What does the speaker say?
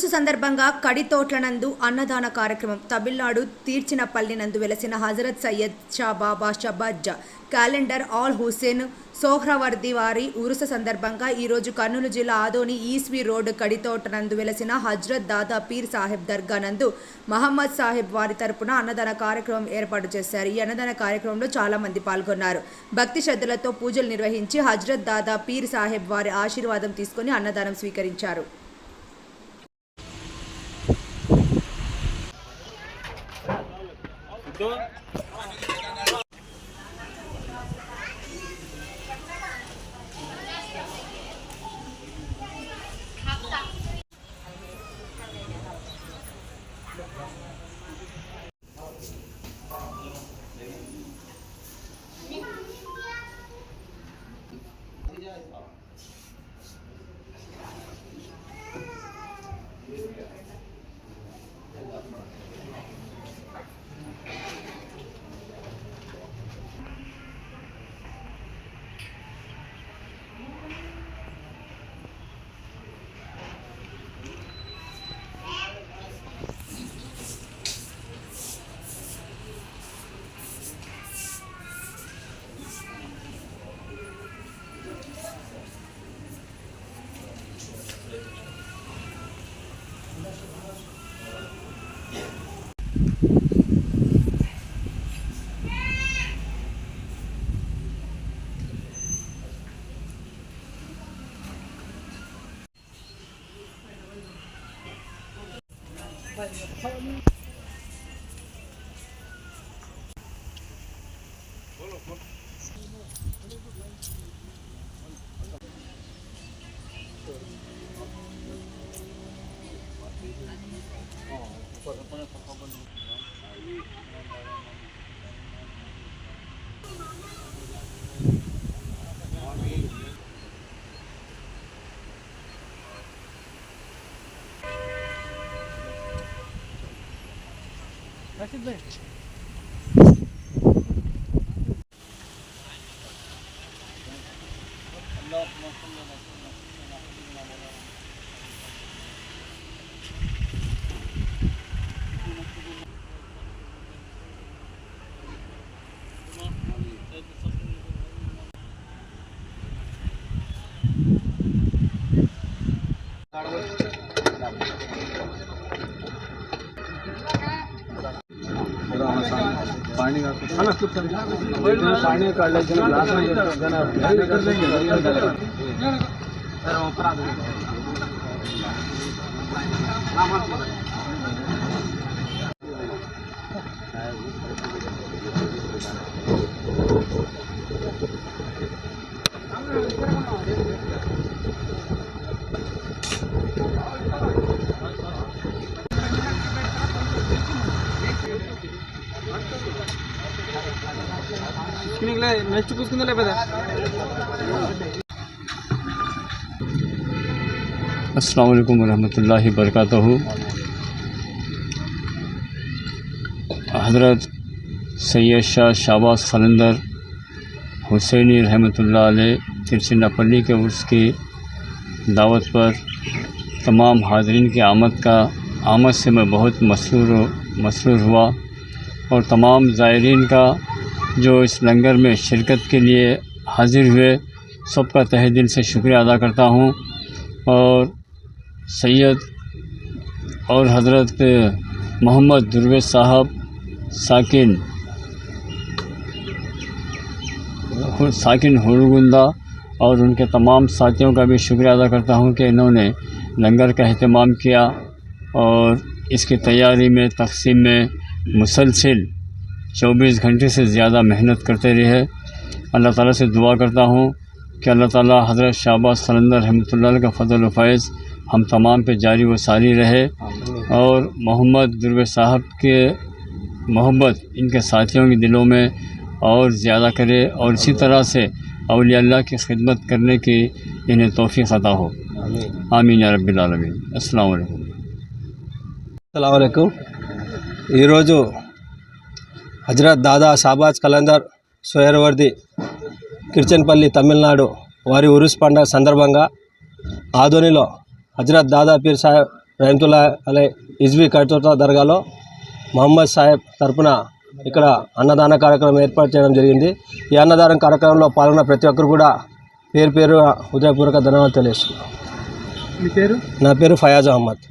ఉరుసు సందర్భంగా కడితోట్లనందు అన్నదాన కార్యక్రమం తమిళనాడు తీర్చినపల్లి నందు వెలసిన హజరత్ సయ్యద్ షా బాబా షబాజ్ క్యాలెండర్ ఆల్ హుసేన్ సోహ్రవర్ది వారి ఉరుసు సందర్భంగా ఈరోజు కర్నూలు జిల్లా ఆదోని ఈస్వీ రోడ్ కడితోట నందు వెలసిన హజ్రత్ దాదా పీర్ సాహెబ్ దర్గా నందు మహమ్మద్ సాహెబ్ వారి తరపున అన్నదాన కార్యక్రమం ఏర్పాటు చేశారు. ఈ అన్నదాన కార్యక్రమంలో చాలా మంది పాల్గొన్నారు. భక్తి శ్రద్ధలతో పూజలు నిర్వహించి హజ్రత్ దాదా పీర్ సాహెబ్ వారి ఆశీర్వాదం తీసుకుని అన్నదానం స్వీకరించారు. रशीद भाई पानी पानी काट लेते నెక్స్ట్ పూసుకుందా లేకపోతే अस्सलाम वालेकुम रहमतुल्लाहि बरकातहू। हज़रत सैयद शाह शाबाज कलंदर हुसैनी रहमतुल्लाह अलैह तिरचिनापल्ली के उर्स की दावत पर तमाम हाज़रीन की आमद से मैं बहुत मसरूर हुआ और तमाम ज़ायरीन का जो इस लंगर में शिरकत के लिए हाज़िर हुए सबका तहे दिल से शुक्रिया अदा करता हूँ। और सैयद और हज़रत मोहम्मद दुर्वेश साहब साकिन हुरगुंदा और उनके तमाम साथियों का भी शुक्रिया अदा करता हूँ कि इन्होंने लंगर का अहतमाम किया और इसकी तैयारी में तक़सीम में मुसलसिल 24 घंटे से ज़्यादा मेहनत करते रहे। अल्लाह ताला से दुआ करता हूँ कि अल्लाह ताला हज़रत शाहबाज कलंदर रहमतुल्लाह का फ़ज़ल व फैज़ हम तमाम पे जारी व सारी रहे और मोहम्मद दुर्वेश साहब के मोहब्बत इनके साथियों के दिलों में और ज़्यादा करे और इसी तरह से औलिया अल्लाह की खिदमत करने की इन्हें तौफ़ीक़ अता हो। आमीन या रब्बिल आलमीन। अस्सलाम वालेकुम। ఈరోజు హజరత్ దాదా షాబాజ్ కలందర్ సోహర్వర్ది కిర్చన్పల్లి తమిళనాడు వారి ఉరుస్ పండుగ సందర్భంగా ఆదోనిలో హజరత్ దాదా పీర్ సాహెబ్ రహమతుల్లా అలై ఇజ్వి ఖర్చోతా దర్గాలో మహమ్మద్ సాహెబ్ తరపున ఇక్కడ అన్నదాన కార్యక్రమం ఏర్పాటు చేయడం జరిగింది. ఈ అన్నదాన కార్యక్రమంలో పాల్గొన్న ప్రతి ఒక్కరు కూడా పేరు హృదయపూర్వక ధన్యవాదాలు తెలియజేస్తున్నాను. మీ పేరు? నా పేరు ఫయాజ్ అహ్మద్.